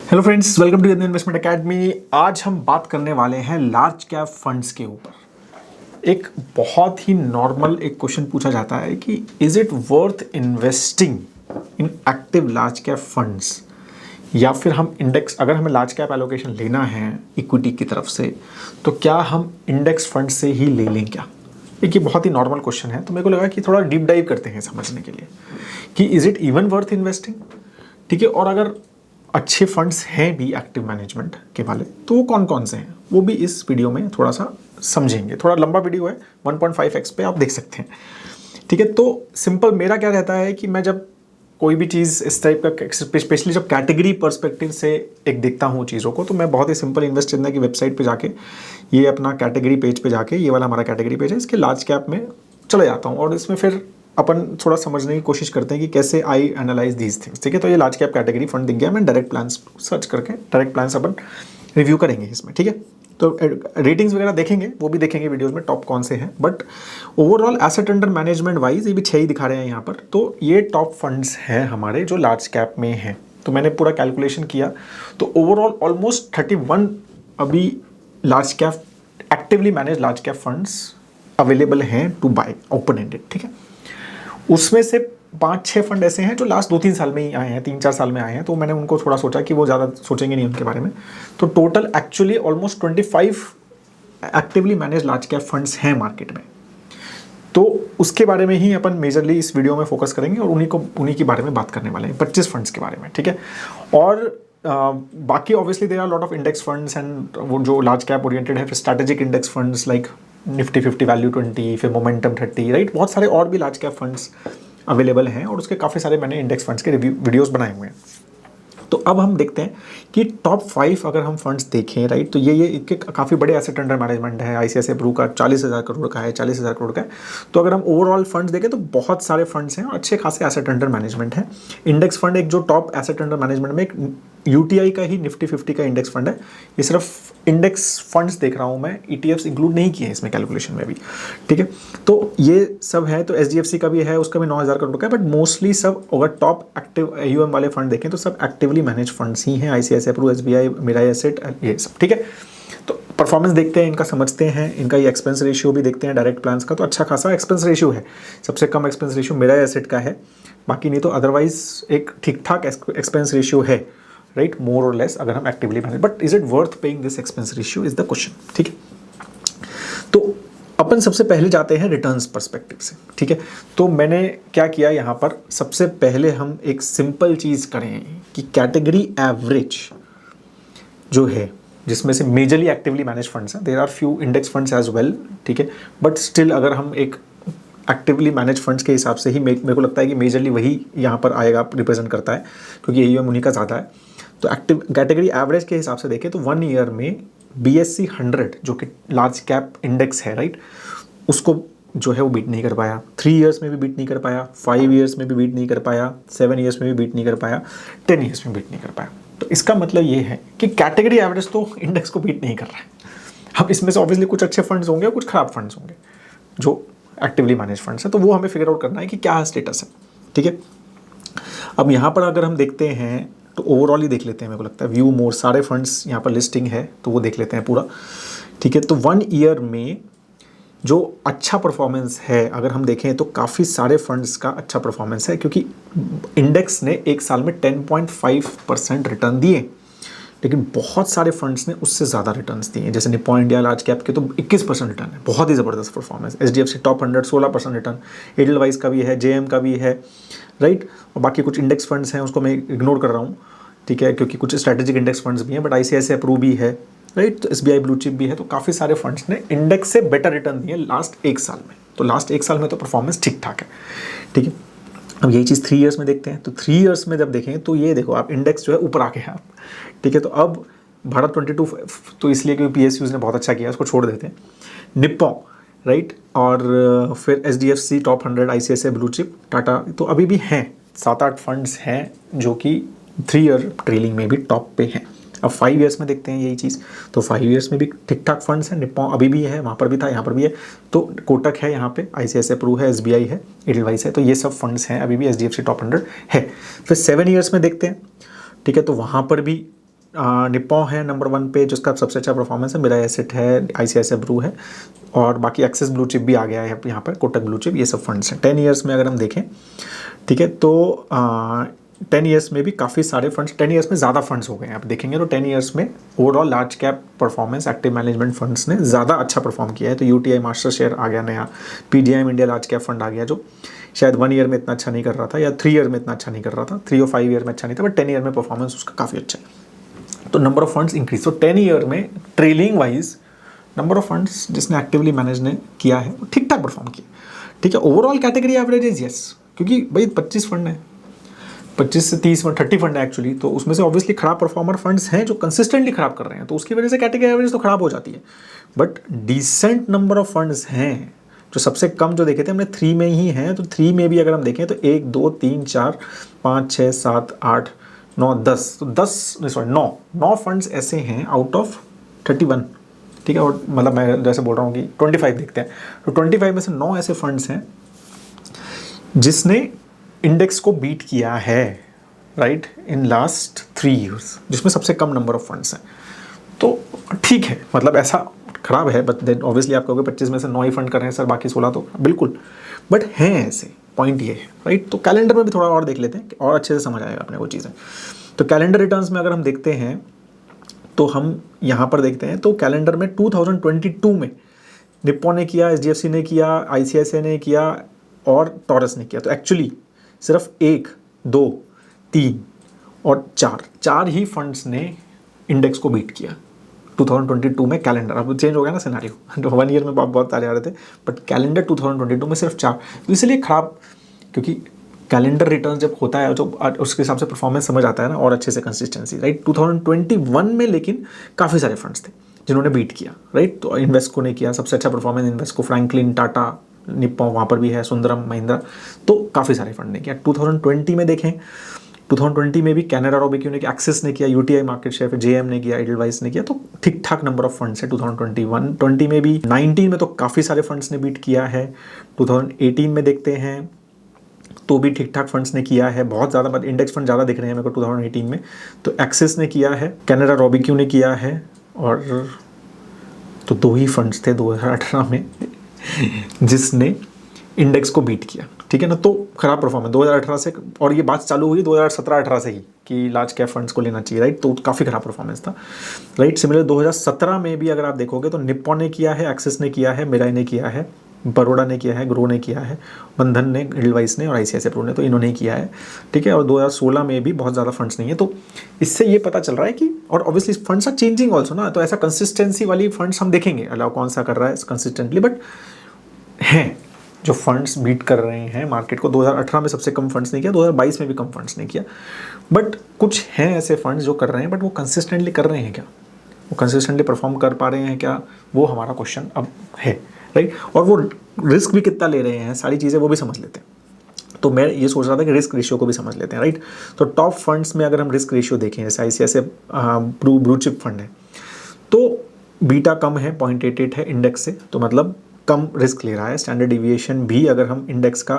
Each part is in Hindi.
Hello friends, welcome to investment academy. आज हम बात करने वाले हैं लार्ज कैप फंड्स के ऊपर। एक बहुत ही नॉर्मल एक क्वेश्चन पूछा जाता है कि is it worth investing in active large cap funds, या फिर हम इंडेक्स, अगर हमें लार्ज कैप एलोकेशन लेना है इक्विटी की तरफ से तो क्या हम इंडेक्स फंड से ही ले लें क्या। एक ये बहुत ही नॉर्मल क्वेश्चन है, तो मेरे को लगा कि थोड़ा डीप डाइव करते हैं समझने के लिए कि is it even worth investing. ठीक है, और अगर अच्छे फंड्स हैं भी एक्टिव मैनेजमेंट के वाले तो वो कौन कौन से हैं वो भी इस वीडियो में थोड़ा सा समझेंगे। थोड़ा लंबा वीडियो है, 1.5x पे आप देख सकते हैं। ठीक है, तो सिंपल मेरा क्या रहता है कि मैं जब कोई भी चीज़ इस टाइप का, स्पेशली जब कैटेगरी पर्सपेक्टिव से एक देखता हूँ चीज़ों को, तो मैं बहुत ही सिंपल इन्वेस्ट इंडिया की वेबसाइट पे जाके, ये अपना कैटेगरी पेज पे जाके, ये वाला हमारा कैटेगरी पेज है, इसके लार्ज कैप में चले जाता हूँ और इसमें फिर अपन थोड़ा समझने की कोशिश करते हैं कि कैसे आई एनालाइज दीज थिंग्स। ठीक है, तो ये लार्ज कैप कैटेगरी फंड दिख गया, मैं डायरेक्ट प्लान्स सर्च करके डायरेक्ट प्लान्स अपन रिव्यू करेंगे इसमें। ठीक है, तो रेटिंग्स वगैरह देखेंगे, वो भी देखेंगे वीडियोस में टॉप कौन से हैं, but overall asset under management wise ये भी 6 ही दिखा रहे हैं यहाँ पर। तो ये टॉप फंड्स हैं हमारे जो लार्ज कैप में हैं। तो मैंने पूरा कैलकुलेशन किया तो ओवरऑल ऑलमोस्ट 31 अभी large cap actively manage large cap funds available हैं टू बाय ओपन एंडेड। ठीक है, उसमें से 5-6 फंड ऐसे हैं जो लास्ट 2-3 साल में ही आए हैं, 3-4 साल में आए हैं, तो मैंने उनको थोड़ा सोचा कि वो ज़्यादा सोचेंगे नहीं उनके बारे में। तो total actually almost 25 actively manage large cap funds हैं मार्केट में। तो उसके बारे में ही अपन मेजरली इस वीडियो में फोकस करेंगे और उन्हीं के बारे में बात करने वाले हैं, 25 फंड्स के बारे में। ठीक है, और बाकी obviously there are lot of index funds and वो जो लार्ज कैप ओरिएंटेड है, फिर strategic index funds like Nifty 50 value 20, फिर मोमेंटम 30, राइट। बहुत सारे और भी लार्ज कैप फंड्स अवेलेबल हैं और उसके काफ़ी सारे मैंने इंडेक्स फंड्स के रिव्यू वीडियोस बनाए हुए हैं। तो अब हम देखते हैं कि टॉप 5 अगर हम फंड्स देखें, राइट, तो ये काफ़ी बड़े एसेट अंडर मैनेजमेंट है। ICICI प्रू का 40,000 करोड़ का है, 40,000 करोड़ का है। तो अगर हम ओवरऑल फंड्स देखें तो बहुत सारे फंड्स हैं और अच्छे खासे एसेट अंडर मैनेजमेंट है। इंडेक्स फंड एक जो टॉप एसेट अंडर मैनेजमेंट में एक UTI का ही निफ्टी 50 का इंडेक्स फंड है। ये सिर्फ इंडेक्स फंड्स देख रहा हूँ मैं, ETFs इंक्लूड नहीं किए हैं इसमें कैलकुलेशन में भी। ठीक है, तो ये सब है। तो SGFC का भी है, उसका भी 9,000 करोड़ का है, बट मोस्टली सब अगर टॉप एक्टिव AUM वाले फंड देखें तो सब एक्टिवली मैनेज फंड्स ही हैं। ICICI Pru, SBI, Mirae asset, ये सब। ठीक है, तो परफॉर्मेंस देखते हैं इनका, समझते हैं इनका। ये एक्सपेंस रेशियो भी देखते हैं डायरेक्ट प्लान्स का, तो अच्छा खासा एक्सपेंस रेशियो है। सबसे कम एक्सपेंस रेशियो मिराई एसेट का है, बाकी नहीं तो अदरवाइज एक ठीक ठाक एक्सपेंस रेशियो है, राइट, मोर और लेस, अगर हम actively manage. But is it worth paying this expense ratio is the question. ठीक है, तो अपन सबसे पहले जाते हैं रिटर्न्स पर्सपेक्टिव से। ठीक है, तो मैंने क्या किया यहाँ पर, सबसे पहले हम एक सिंपल चीज़ करें कि कैटेगरी एवरेज जो है, जिसमें से मेजरली एक्टिवली मैनेज फंड्स हैं, there are few index funds as well. ठीक है, बट स्टिल अगर हम एक एक्टिवली मैनेज फंड्स के हिसाब से ही मेरे को लगता है कि मेजरली वही यहाँ पर आएगा, रिप्रेजेंट करता है, क्योंकि AUM उन्हीं का ज़्यादा है। तो एक्टिव कैटेगरी एवरेज के हिसाब से देखें तो 1 ईयर में BSE 100 जो कि लार्ज कैप इंडेक्स है, राइट, उसको जो है वो बीट नहीं कर पाया। 3 ईयर्स में भी बीट नहीं कर पाया, 5 ईयर्स में भी बीट नहीं कर पाया, 7 ईयर्स में भी बीट नहीं कर पाया, 10 ईयर्स में बीट नहीं कर पाया। तो इसका मतलब ये है कि कैटेगरी एवरेज तो इंडेक्स को बीट नहीं कर रहा है। अब इसमें से ऑब्वियसली कुछ अच्छे फंड्स होंगे और कुछ खराब फंड्स होंगे जो एक्टिवली मैनेज फंड्स है, तो वो हमें फिगर आउट करना है कि क्या स्टेटस है। ठीक है, अब यहाँ पर अगर हम देखते हैं तो ओवरऑल ही देख लेते हैं, मेरे को लगता है व्यू मोर, सारे फंड्स यहाँ पर लिस्टिंग है तो वो देख लेते हैं पूरा। ठीक है, तो 1 ईयर में जो अच्छा परफॉर्मेंस है अगर हम देखें तो काफ़ी सारे फंड्स का अच्छा परफॉर्मेंस है, क्योंकि इंडेक्स ने एक साल में 10.5% रिटर्न दिए, लेकिन बहुत सारे फंड्स ने उससे ज़्यादा रिटर्न्स दिए। जैसे निप्पॉन इंडिया लार्ज कैप के तो 21% रिटर्न है, बहुत ही ज़बरदस्त performance. SDFC top 100 16% return, Edelweiss का भी है, JM का भी है, राइट। और बाकी कुछ इंडेक्स फंड्स हैं उसको मैं इग्नोर कर रहा हूँ, ठीक है, क्योंकि कुछ स्ट्रैटेजिक इंडेक्स फंड्स भी हैं, बट ICICI प्रू भी है, राइट, तो SBI ब्लू चिप भी है। तो काफ़ी सारे फंड्स ने इंडेक्स से बेटर रिटर्न दिए लास्ट 1 साल में। तो लास्ट 1 साल में तो परफॉर्मेंस ठीक ठाक है। ठीक है, अब यही चीज़ 3 ईयर्स में देखते हैं। तो 3 ईयर्स में जब देखें तो ये देखो आप, इंडेक्स जो है ऊपर आके है आप। ठीक है, तो अब भारत 22 तो इसलिए क्योंकि PSUs ने बहुत अच्छा किया, उसको छोड़ देते हैं। निप्पॉन, राइट, और फिर SDFC top 100, ICICI blue chip, Tata, तो अभी भी हैं 7-8 फंड्स हैं जो कि 3 ईयर ट्रेलिंग में भी टॉप पे हैं। अब 5 ईयर्स में देखते हैं यही चीज़, तो 5 ईयर्स में भी ठीक ठाक फंड्स हैं। निप्पॉन अभी भी है, वहाँ पर भी था, यहाँ पर भी है। तो कोटक है यहाँ पे, ICICI प्रू है, SBI है, एडलवाइस है, तो ये सब फंड्स हैं। अभी भी SDFC टॉप 100 है। फिर 7 ईयर्स में देखते हैं, ठीक है, तो वहाँ पर भी निप्पॉन है नंबर 1 पे जिसका सबसे अच्छा परफॉर्मेंस है, मेरा एसेट है, आईसीआईसीआई ब्रू है, और बाकी एक्सिस ब्लू चिप भी आ गया है यहाँ पर, कोटक ब्लू चिप, ये सब फंड्स हैं 10 ईयर्स में अगर हम देखें। ठीक है, तो 10 ईयर्स में भी काफ़ी सारे फंड्स, 10 ईयर्स में ज़्यादा फंड्स हो गए हैं। आप देखेंगे तो 10 ईयर्स में overall large cap performance active management funds ने ज़्यादा अच्छा परफॉर्म किया है। तो यूटीआई मास्टर शेयर आ गया नया, PGIM India large cap fund आ गया जो शायद 1 ईयर में इतना अच्छा नहीं कर रहा था, या 3 ईयर में इतना अच्छा नहीं कर रहा था, 3 और 5 ईयर में अच्छा नहीं था, बट 10 ईयर में परफॉर्मेंस उसका काफ़ी अच्छा है। तो नंबर ऑफ फंड्स इंक्रीज, तो 10 ईयर में trailing wise number of funds जिसने एक्टिवली मैनेज ने किया है वो ठीक ठाक परफॉर्म किया। ठीक है, overall category average is yes, क्योंकि भाई 25 फंड है, 25 से 30 फंड, 30 फंड है एक्चुअली, तो उसमें से ऑब्वियसली खराब परफॉर्मर फंड्स हैं जो कंसिस्टेंटली खराब कर रहे हैं, तो उसकी वजह से कैटेगरी एवरेज तो खराब हो जाती है। But decent number of funds हैं, जो सबसे कम जो देखे थे हमने 3 में ही हैं, तो 3 में भी अगर हम देखें तो 1 2 3 4 5 6 7 8 9 10, तो 9 फंड्स ऐसे हैं आउट ऑफ 31। ठीक है, और मतलब मैं जैसे बोल रहा हूँ कि 25 देखते हैं, तो 25 में से 9 ऐसे फंड्स हैं जिसने इंडेक्स को बीट किया है, राइट, इन लास्ट 3 ईयर्स, जिसमें सबसे कम नंबर ऑफ फंड्स हैं। तो ठीक है, मतलब ऐसा खराब है, बट देन ऑब्वियसली आप कहोगे 25 में से 9 ही फंड कर रहे हैं सर, बाकी 16 तो बिल्कुल, बट हैं ऐसे, पॉइंट ये है, राइट। तो कैलेंडर में भी थोड़ा और देख लेते हैं और अच्छे से समझ आएगा अपने वो चीज़ें। तो कैलेंडर रिटर्न्स में अगर हम देखते हैं तो हम यहाँ पर देखते हैं, तो कैलेंडर में 2022 में निप्पॉन ने किया, एचडीएफसी ने किया, आईसीआईसीआई ने किया और टॉरस ने किया। तो एक्चुअली सिर्फ 1 2 3 और 4 ही फंड्स ने इंडेक्स को बीट किया 2022 में कैलेंडर। अब चेंज हो गया ना सिनेरियो, तो 1 ईयर में बहुत सारे आ रहे थे, बट कैलेंडर 2022 में सिर्फ 4, तो इसलिए खराब, क्योंकि कैलेंडर रिटर्न जब होता है तो उसके हिसाब से परफॉर्मेंस समझ आता है ना, और अच्छे से कंसिस्टेंसी, राइट। 2021 में लेकिन काफ़ी सारे फंड्स थे जिन्होंने बीट किया, राइट। तो इन्वेस्को ने किया, सबसे अच्छा performance Invesco, Franklin, Tata, Nippon वहाँ पर भी है, सुंदरम, महिंद्रा, तो काफ़ी सारे फंड ने किया। 2020 में देखें, 2020 में भी कैनरा रोबेक्यू ने किया, एक्सिस ने किया, यूटीआई मार्केट शेयर, फिर जेएम ने किया, एडलवाइस ने किया, तो ठीक ठाक नंबर ऑफ फंड्स है 2020 में भी। 19 में तो काफ़ी सारे फंड्स ने बीट किया है। 2018 में देखते हैं तो भी ठीक ठाक फंड्स ने किया है, बहुत ज़्यादा, मतलब इंडेक्स फंड ज़्यादा दिख रहे हैं मेरे को 2018 में। तो एक्सिस ने किया है, कैनरा रोबेक्यू ने किया है, और तो 2 ही फंड्स थे 2018 में जिसने इंडेक्स को बीट किया। ठीक है ना, तो खराब परफॉर्मेंस 2018 से, और ये बात चालू हुई 2017-18 से ही कि लार्ज कैप फंड्स को लेना चाहिए, राइट। तो काफ़ी खराब परफॉर्मेंस था, राइट। सिमिलर 2017 में भी अगर आप देखोगे तो निप्पॉन ने किया है, एक्सिस ने किया है, मिराई ने किया है, बड़ौदा ने किया है, ग्रो ने किया है, बंधन ने, एडलवाइस ने और आईसीआईसीआई प्रू ने, तो इन्होंने ही किया है। ठीक है, और 2016 में भी बहुत ज़्यादा फंड्स नहीं है। तो इससे ये पता चल रहा है कि, और obviously funds are changing also ना, तो ऐसा कंसिस्टेंसी वाली फंड्स हम देखेंगे, अलाउ कौन सा कर रहा है कंसिस्टेंटली, बट हैं जो फंड्स बीट कर रहे हैं मार्केट को। 2018 में सबसे कम फंड्स नहीं किया, 2022 में भी कम फंड्स नहीं किया, बट कुछ हैं ऐसे फंड्स जो कर रहे हैं, बट वो कंसिस्टेंटली कर रहे हैं क्या, वो कंसिस्टेंटली परफॉर्म कर पा रहे हैं क्या, वो हमारा क्वेश्चन अब है, राइट। और वो रिस्क भी कितना ले रहे हैं, सारी चीज़ें वो भी समझ लेते हैं। तो मैं ये सोच रहा था कि रिस्क रेशियो को भी समझ लेते हैं, राइट। तो टॉप फंड्स में अगर हम रिस्क रेशियो देखें, जैसे आईसीआईसीआई ब्लू चिप फंड है, तो बीटा कम है, 0.88 है इंडेक्स से, तो मतलब कम रिस्क ले रहा है। स्टैंडर्ड डिविएशन भी अगर हम इंडेक्स का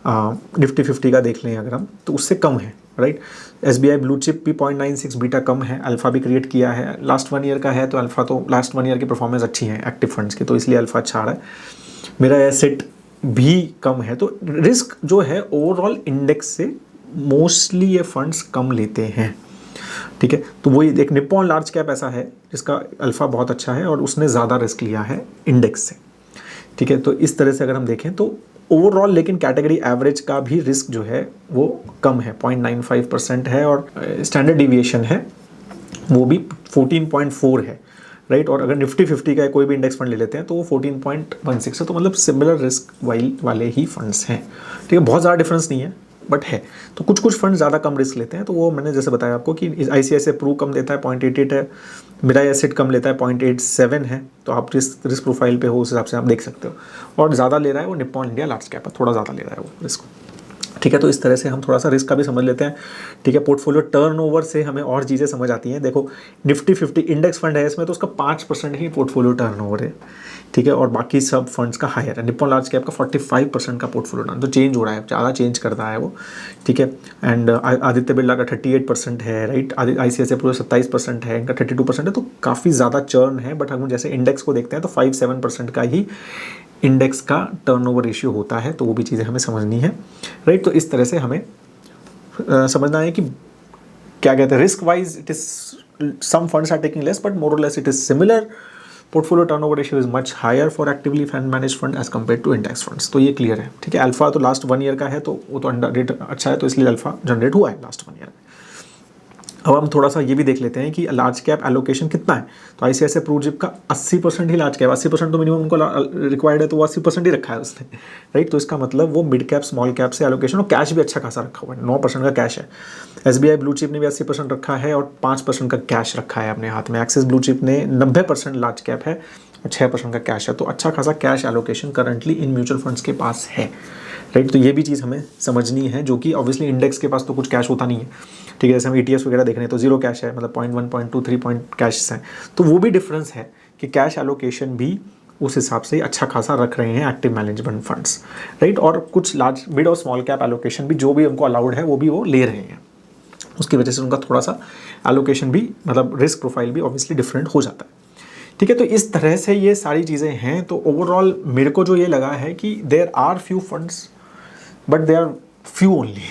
निफ्टी 50 का देख लें अगर हम, तो उससे कम है, राइट। एसबीआई ब्लू चिप भी 0.96 बीटा कम है। अल्फा भी क्रिएट किया है, लास्ट 1 ईयर का है, तो अल्फा तो लास्ट 1 ईयर की परफॉर्मेंस अच्छी है एक्टिव फंड्स की, तो इसलिए अल्फा अच्छा आ रहा है। मेरा एसेट भी कम है, तो रिस्क जो है ओवरऑल इंडेक्स से मोस्टली ये फंड्स कम लेते हैं। ठीक है, तो वही एक निप्पॉन लार्ज कैप ऐसा है जिसका अल्फा बहुत अच्छा है और उसने ज़्यादा रिस्क लिया है इंडेक्स से। ठीक है, तो इस तरह से अगर हम देखें तो ओवरऑल लेकिन कैटेगरी एवरेज का भी रिस्क जो है वो कम है, 0.95% है, और स्टैंडर्ड डिविएशन है वो भी 14.4 है, राइट। और अगर निफ्टी 50 का कोई भी इंडेक्स फंड ले लेते हैं तो वो 14.16 है, तो मतलब सिमिलर रिस्क वाले ही फंड्स हैं। ठीक है, बहुत ज़्यादा डिफरेंस नहीं है, बट है। तो कुछ फंड ज़्यादा कम रिस्क लेते हैं, तो वो मैंने जैसे बताया आपको कि आईसीआईसीआई प्रू कम देता है, 0.88 है, मेरा एसेट कम लेता है, 0.87 है, तो आप रिस्क प्रोफाइल पे हो उस हिसाब से आप देख सकते हो। और ज़्यादा ले रहा है वो निप्पॉन इंडिया लार्ज कैप है, थोड़ा ज़्यादा ले रहा है वो रिस्क, ठीक है, तो इस तरह से हम थोड़ा सा रिस्क का भी समझ लेते हैं। ठीक है, पोर्टफोलियो टर्नओवर से हमें और चीज़ें समझ आती हैं। देखो निफ्टी 50 इंडेक्स फंड है इसमें, तो उसका 5% ही पोर्टफोलियो टर्नओवर है। ठीक है, और बाकी सब फंड्स का हायर है। निप्पॉन लार्ज कैप का 45% का पोर्टफोलियो टर्न, तो चेंज हो रहा है, ज़्यादा चेंज करता है वो। ठीक है, एंड आदित्य बिरला का 38% है, राइट। ICICI प्रो 27% है, इनका 32% है, तो काफ़ी ज़्यादा चर्न है। बट हम जैसे इंडेक्स को देखते हैं तो 5-7% का ही इंडेक्स का टर्नओवर रेशियो होता है, तो वो भी चीज़ें हमें समझनी है, राइट। तो इस तरह से हमें समझना है कि क्या कहते हैं, risk wise it is some funds are taking less but more और less it is similar. Portfolio turnover ratio is much higher for actively manage fund as compare to index funds, तो ये क्लियर है। ठीक है, अल्फा तो लास्ट 1 ईयर का है, तो वो तो अंडर रेट अच्छा है, तो इसलिए अल्फा जनरेट हुआ है लास्ट 1 ईयर में। अब हम थोड़ा सा ये भी देख लेते हैं कि लार्ज कैप एलोकेशन कितना है। तो ICICI प्रू जिप का 80% ही लार्ज कैप, 80% तो मिनिमम उनको रिक्वायर्ड है, तो वो 80% ही रखा है उसने, राइट। तो इसका मतलब वो मिड कैप स्मॉल कैप से एलोकेशन, और कैश भी अच्छा खासा रखा हुआ है, 9% का कैश है। SBI ब्लू चिप ने भी 80% रखा है और 5% का कैश रखा है अपने हाथ में। एक्सिस ब्लू चिप ने 90% लार्ज कैप है और 6% का कैश है, तो अच्छा खासा cash allocation currently in mutual funds के पास है, राइट। तो ये भी चीज़ हमें समझनी है, जो कि ऑब्वियसली इंडेक्स के पास तो कुछ कैश होता नहीं है। ठीक है, जैसे हम ETFs वगैरह देख रहे हैं तो जीरो कैश है, मतलब 0.1, 0.2, 3 पॉइंट कैश हैं, तो वो भी डिफरेंस है कि कैश एलोकेशन भी उस हिसाब से अच्छा खासा रख रहे हैं एक्टिव मैनेजमेंट फंड्स, राइट। और कुछ लार्ज मिड और स्मॉल कैप एलोकेशन भी जो भी उनको अलाउड है वो भी वो ले रहे हैं, उसकी वजह से उनका थोड़ा सा एलोकेशन भी, मतलब रिस्क प्रोफाइल भी ऑब्वियसली डिफरेंट हो जाता है। ठीक है, तो इस तरह से ये सारी चीज़ें हैं। तो ओवरऑल मेरे को जो ये लगा है कि there are few funds but they are few only.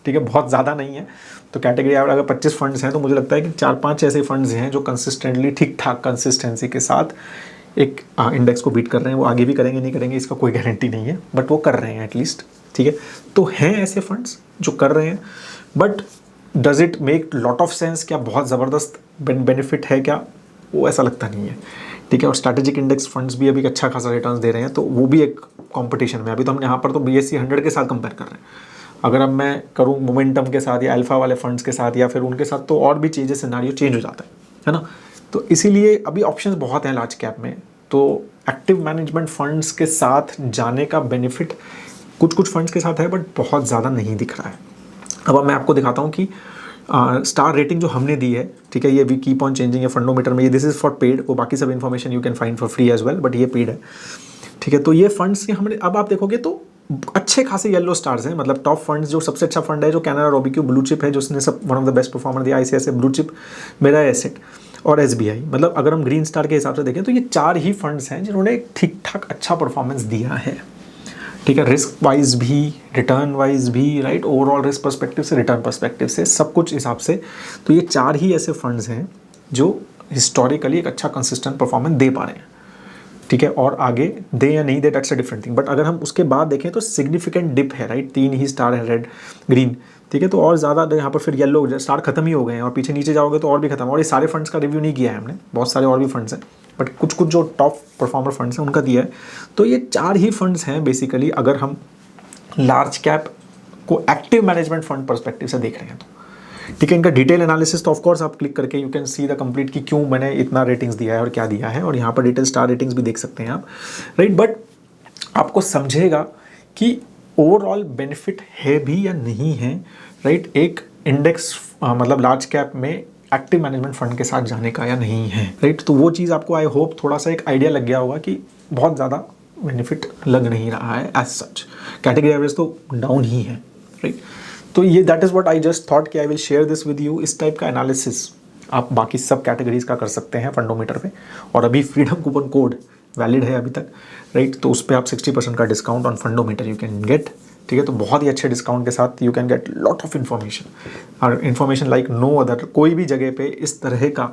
ठीक है, बहुत ज़्यादा नहीं है। तो कैटेगरी अगर 25 फंड्स हैं तो मुझे लगता है कि 4-5 ऐसे फंड्स हैं जो कंसिस्टेंटली ठीक ठाक कंसिस्टेंसी के साथ एक इंडेक्स को बीट कर रहे हैं। वो आगे भी करेंगे नहीं करेंगे इसका कोई गारंटी नहीं है, बट वो कर रहे हैं एटलीस्ट। ठीक है, तो हैं ऐसे फंड्स जो कर रहे हैं, but does it make lot of sense? क्या बहुत ज़बरदस्त बेनिफिट है क्या? वो ऐसा लगता नहीं है। ठीक है, और स्ट्रैटेजिक इंडेक्स फंड्स भी अभी अच्छा खासा रिटर्न्स दे रहे हैं, तो वो भी एक कंपटीशन में। अभी तो हम यहाँ पर तो BSE 100 के साथ कंपेयर कर रहे हैं। अगर अब मैं करूँ मोमेंटम के साथ या अल्फा वाले फंड्स के साथ या फिर उनके साथ, तो और भी चीज़ें सिनारियो चेंज हो जाता है ना। तो इसीलिए अभी ऑप्शंस बहुत हैं लार्ज कैप में। तो एक्टिव मैनेजमेंट फंड्स के साथ जाने का बेनिफिट कुछ कुछ फंड्स के साथ है, बट बहुत ज़्यादा नहीं दिख रहा है। अब मैं आपको दिखाता हूँ कि स्टार रेटिंग जो हमने दी है, ठीक है, ये वी कीप ऑन चेंजिंग है फंडोमीटर में, ये दिस इज़ फॉर पेड। वो बाकी सब information you can find for free as well, but ये पेड है। ठीक है, तो ये फंड्स के हमने, अब आप देखोगे तो अच्छे खासे येलो स्टार्स हैं। मतलब टॉप फंड्स, जो सबसे अच्छा फंड है जो कैनरा रोबेक्यू ब्लू चिप है, जो उसने सब one of the best performer दिया, ICICI ब्लू चिप, मेरा एसेट और SBI। मतलब अगर हम ग्रीन स्टार के हिसाब से देखें तो ये 4 ही फंड्स हैं जिन्होंने ठीक ठाक अच्छा परफॉर्मेंस दिया है। ठीक है, रिस्क वाइज भी, रिटर्न वाइज भी, राइट, ओवरऑल रिस्क पर्सपेक्टिव से, रिटर्न पर्सपेक्टिव से, सब कुछ हिसाब से। तो ये 4 ही ऐसे फंड्स हैं जो हिस्टोरिकली एक अच्छा कंसिस्टेंट परफॉर्मेंस दे पा रहे हैं। ठीक है, और आगे दे या नहीं दे that's a different thing. But अगर हम उसके बाद देखें तो सिग्निफिकेंट डिप है, राइट। 3 ही स्टार है, रेड ग्रीन। ठीक है, तो और ज़्यादा यहाँ पर फिर येलो स्टार खत्म ही हो गए हैं, और पीछे नीचे जाओगे तो और भी खत्म। और ये सारे फंड्स का रिव्यू नहीं किया है हमने, बहुत सारे और भी फंड्स हैं, बट कुछ कुछ जो टॉप परफॉर्मर फंड्स हैं उनका दिया है। तो ये 4 ही फंड्स हैं बेसिकली, अगर हम लार्ज कैप को एक्टिव मैनेजमेंट फंड पर्सपेक्टिव से देख रहे हैं तो। ठीक है, इनका डिटेल एनालिसिस तो ऑफकोर्स आप क्लिक करके you can see the complete कि क्यों मैंने इतना रेटिंग्स दिया है और क्या दिया है, और यहाँ पर डिटेल स्टार रेटिंग्स भी देख सकते हैं आप, राइट। बट आपको समझेगा कि ओवरऑल बेनिफिट है भी या नहीं है, राइट, एक इंडेक्स मतलब लार्ज कैप में एक्टिव मैनेजमेंट फंड के साथ जाने का या नहीं है, राइट। तो वो चीज़ आपको आई होप थोड़ा सा एक आइडिया लग गया होगा कि बहुत ज़्यादा बेनिफिट लग नहीं रहा है एज सच। कैटेगरी एवरेज तो डाउन ही है, राइट। तो ये that is what I just thought कि I will share this with you. इस टाइप का एनालिसिस आप बाकी सब कैटेगरीज का कर सकते हैं फंडोमीटर पे, और अभी फ्रीडम कूपन कोड वैलिड है अभी तक, राइट। तो उस पर आप 60% का discount on Fundometer you can get. ठीक है, तो बहुत ही अच्छे डिस्काउंट के साथ you can get lot of information, और इन्फॉर्मेशन लाइक नो अदर। कोई भी जगह पे इस तरह का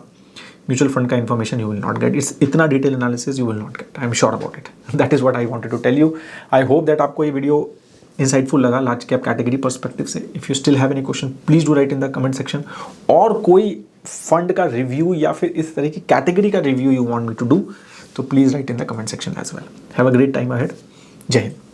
म्यूचुअल फंड का information you will not get, it's इतना detail analysis you will not get, I am sure about it. That is what I wanted to tell you. I hope that आपको ये वीडियो इंसाइटफुल लगा लार्ज कैप कैटेगरी पर्सपेक्टिव से। If you still have any question please do right in the comment section, और कोई फंड का रिव्यू या फिर इस तरह की कैटेगरी का review you want me to do, तो please write in the comment section as well. Have a great time ahead. जय हिंद।